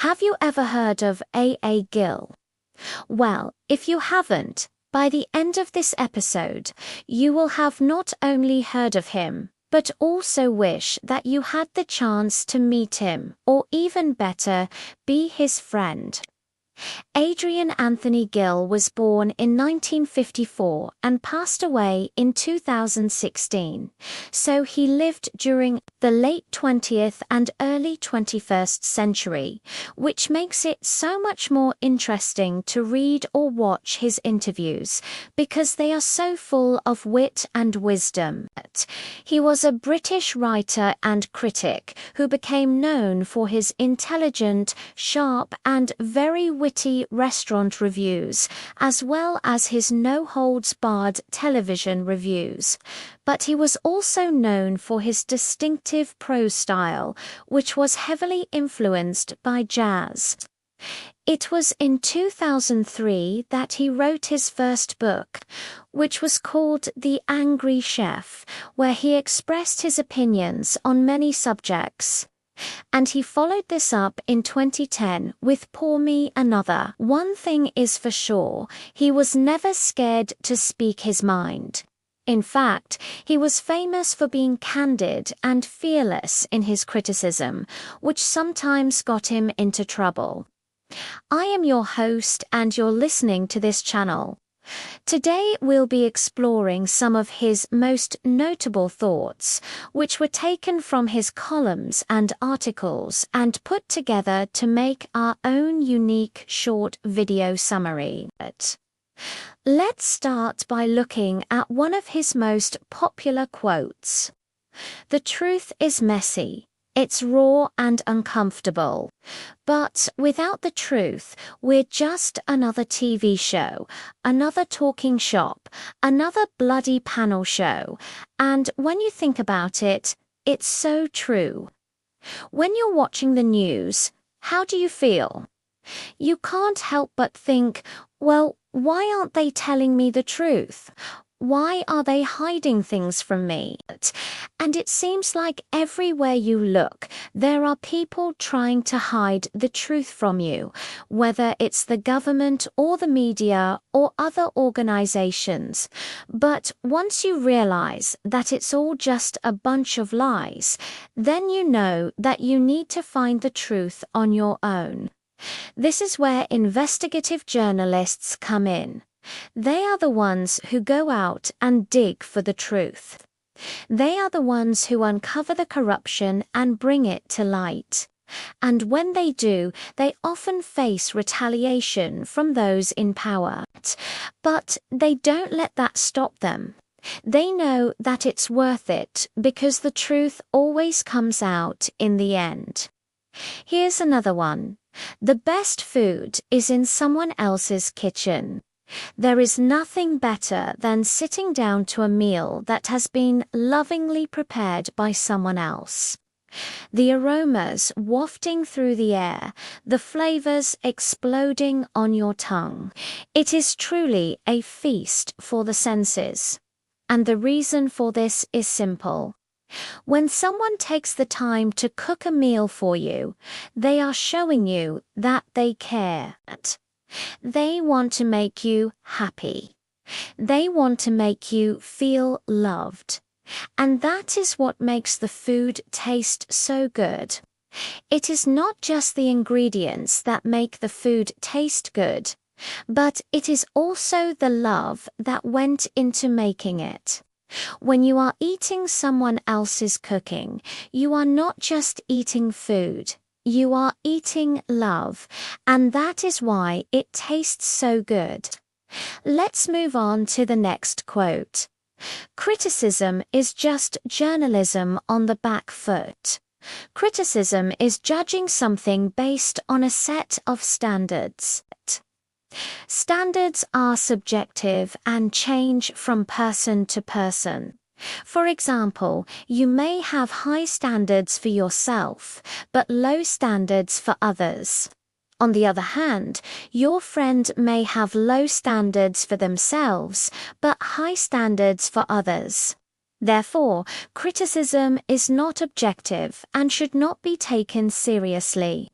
Have you ever heard of A. Gill? Well, if you haven't, by the end of this episode, you will have not only heard of him, but also wish that you had the chance to meet him, or even better, be his friend. Adrian Anthony Gill was born in 1954 and passed away in 2016, so he lived during the late 20th and early 21st century, which makes it so much more interesting to read or watch his interviews, because they are so full of wit and wisdom. He was a British writer and critic who became known for his intelligent, sharp, and very witty restaurant reviews, as well as his no-holds-barred television reviews. But he was also known for his distinctive prose style, which was heavily influenced by jazz. It was in 2003 that he wrote his first book, which was called The Angry Chef, where he expressed his opinions on many subjects. And he followed this up in 2010 with Pour Me Another. One thing is for sure, he was never scared to speak his mind. In fact, he was famous for being candid and fearless in his criticism, which sometimes got him into trouble. I am your host and you're listening to this channel. Today we'll be exploring some of his most notable thoughts, which were taken from his columns and articles and put together to make our own unique short video summary. Let's start by looking at one of his most popular quotes. "The truth is messy. It's raw and uncomfortable. But without the truth, we're just another TV show, another talking shop, another bloody panel show. And when you think about it, it's so true." When you're watching the news, how do you feel? You can't help but think, well, why aren't they telling me the truth? Why are they hiding things from me? And it seems like everywhere you look, there are people trying to hide the truth from you, whether it's the government or the media or other organizations. But once you realize that it's all just a bunch of lies, then you know that you need to find the truth on your own. This is where investigative journalists come in. They are the ones who go out and dig for the truth. They are the ones who uncover the corruption and bring it to light. And when they do, they often face retaliation from those in power. But they don't let that stop them. They know that it's worth it because the truth always comes out in the end. Here's another one. "The best food is in someone else's kitchen. There is nothing better than sitting down to a meal that has been lovingly prepared by someone else. The aromas wafting through the air, the flavors exploding on your tongue. It is truly a feast for the senses." And the reason for this is simple. When someone takes the time to cook a meal for you, they are showing you that they care. They want to make you happy. They want to make you feel loved. And that is what makes the food taste so good. It is not just the ingredients that make the food taste good, but it is also the love that went into making it. When you are eating someone else's cooking, you are not just eating food. You are eating love, and that is why it tastes so good. Let's move on to the next quote. "Criticism is just journalism on the back foot. Criticism is judging something based on a set of standards. Standards are subjective and change from person to person. For example, you may have high standards for yourself, but low standards for others. On the other hand, your friend may have low standards for themselves, but high standards for others. Therefore, criticism is not objective and should not be taken seriously.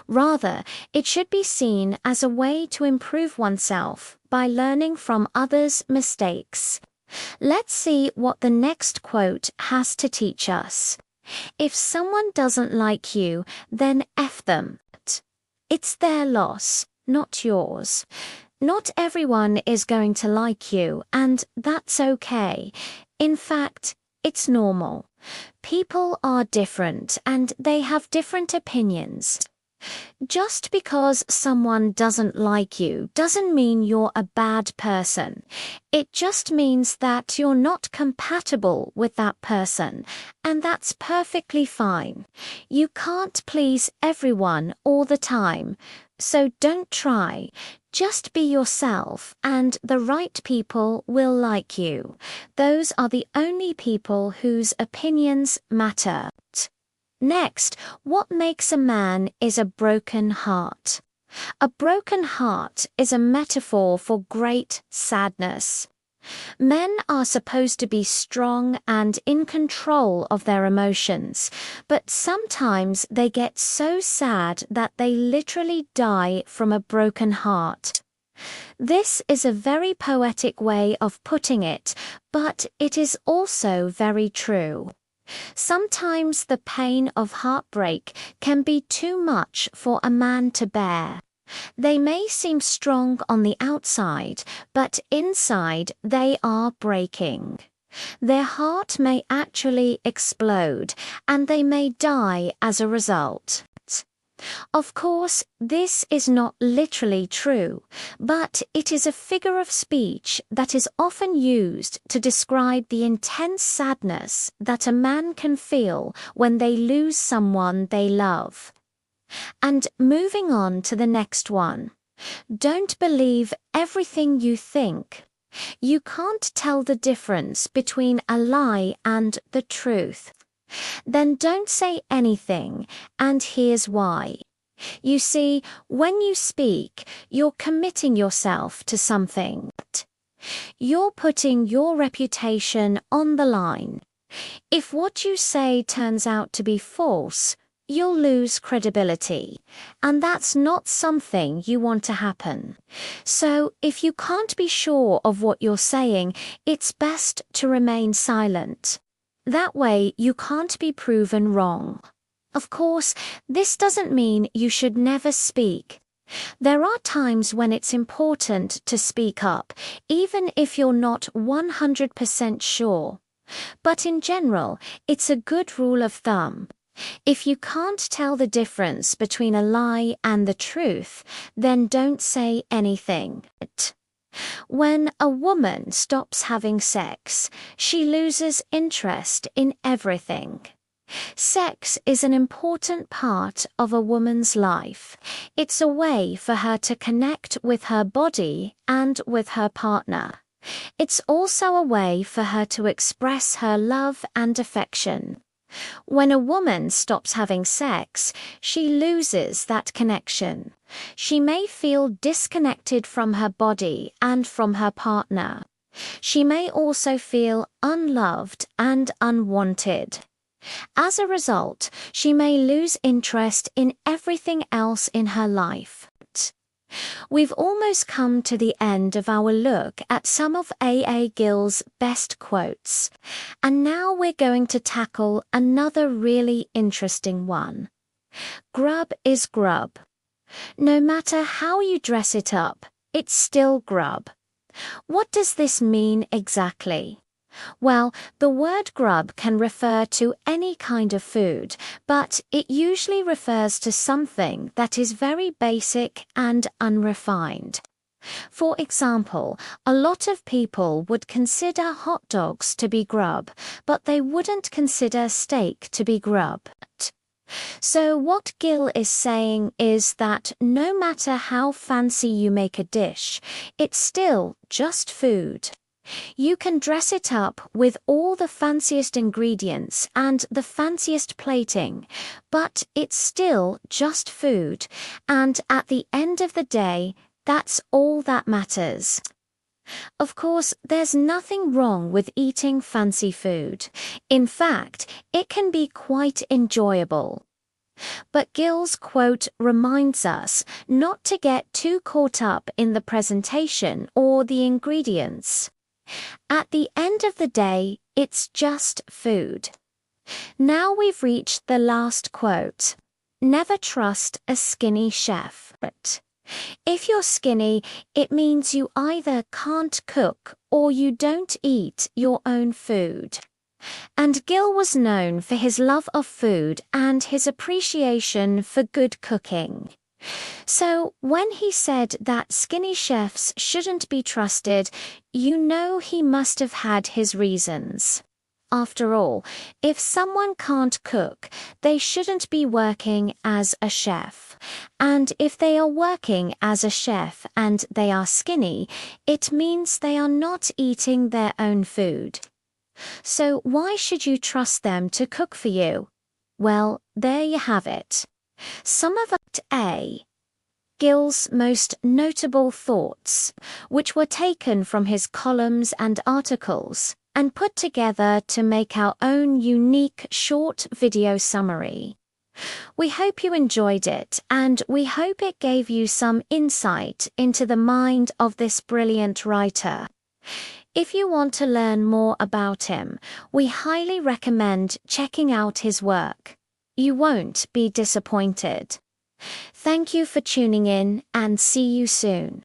Rather, it should be seen as a way to improve oneself by learning from others' mistakes. Let's see what the next quote has to teach us. If someone doesn't like you, then F them. It's their loss, not yours. Not everyone is going to like you, and that's okay. In fact, it's normal. People are different, and they have different opinions. Just because someone doesn't like you doesn't mean you're a bad person. It just means that you're not compatible with that person, and that's perfectly fine. You can't please everyone all the time, so don't try. Just be yourself, and the right people will like you. Those are the only people whose opinions matter. Next, what makes a man is a broken heart. A broken heart is a metaphor for great sadness. Men are supposed to be strong and in control of their emotions, but sometimes they get so sad that they literally die from a broken heart. This is a very poetic way of putting it, but it is also very true. Sometimes the pain of heartbreak can be too much for a man to bear. They may seem strong on the outside, but inside they are breaking. Their heart may actually explode, and they may die as a result. Of course, this is not literally true, but it is a figure of speech that is often used to describe the intense sadness that a man can feel when they lose someone they love. And moving on to the next one. Don't believe everything you think. You can't tell the difference between a lie and the truth. Then don't say anything, and here's why. You see, when you speak, you're committing yourself to something. You're putting your reputation on the line. If what you say turns out to be false, you'll lose credibility, and that's not something you want to happen. So, if you can't be sure of what you're saying, it's best to remain silent. That way, you can't be proven wrong. Of course, this doesn't mean you should never speak. There are times when it's important to speak up, even if you're not 100% sure. But in general, it's a good rule of thumb. If you can't tell the difference between a lie and the truth, then don't say anything. When a woman stops having sex, she loses interest in everything. Sex is an important part of a woman's life. It's a way for her to connect with her body and with her partner. It's also a way for her to express her love and affection. When a woman stops having sex, she loses that connection. She may feel disconnected from her body and from her partner. She may also feel unloved and unwanted. As a result, she may lose interest in everything else in her life. We've almost come to the end of our look at some of A. Gill's best quotes, and now we're going to tackle another really interesting one. Grub is grub. No matter how you dress it up, it's still grub. What does this mean exactly? Well, the word grub can refer to any kind of food, but it usually refers to something that is very basic and unrefined. For example, a lot of people would consider hot dogs to be grub, but they wouldn't consider steak to be grub. So what Gill is saying is that no matter how fancy you make a dish, it's still just food. You can dress it up with all the fanciest ingredients and the fanciest plating, but it's still just food, and at the end of the day, that's all that matters. Of course, there's nothing wrong with eating fancy food. In fact, it can be quite enjoyable. But Gill's quote reminds us not to get too caught up in the presentation or the ingredients. At the end of the day, it's just food. Now we've reached the last quote. Never trust a skinny chef. If you're skinny, it means you either can't cook or you don't eat your own food. And Gill was known for his love of food and his appreciation for good cooking. So when he said that skinny chefs shouldn't be trusted, you know he must have had his reasons. After all, if someone can't cook, they shouldn't be working as a chef. And if they are working as a chef and they are skinny, it means they are not eating their own food. So why should you trust them to cook for you? Well, there you have it. Some of A. Gill's most notable thoughts, which were taken from his columns and articles, and put together to make our own unique short video summary. We hope you enjoyed it, and we hope it gave you some insight into the mind of this brilliant writer. If you want to learn more about him, we highly recommend checking out his work. You won't be disappointed. Thank you for tuning in, and see you soon.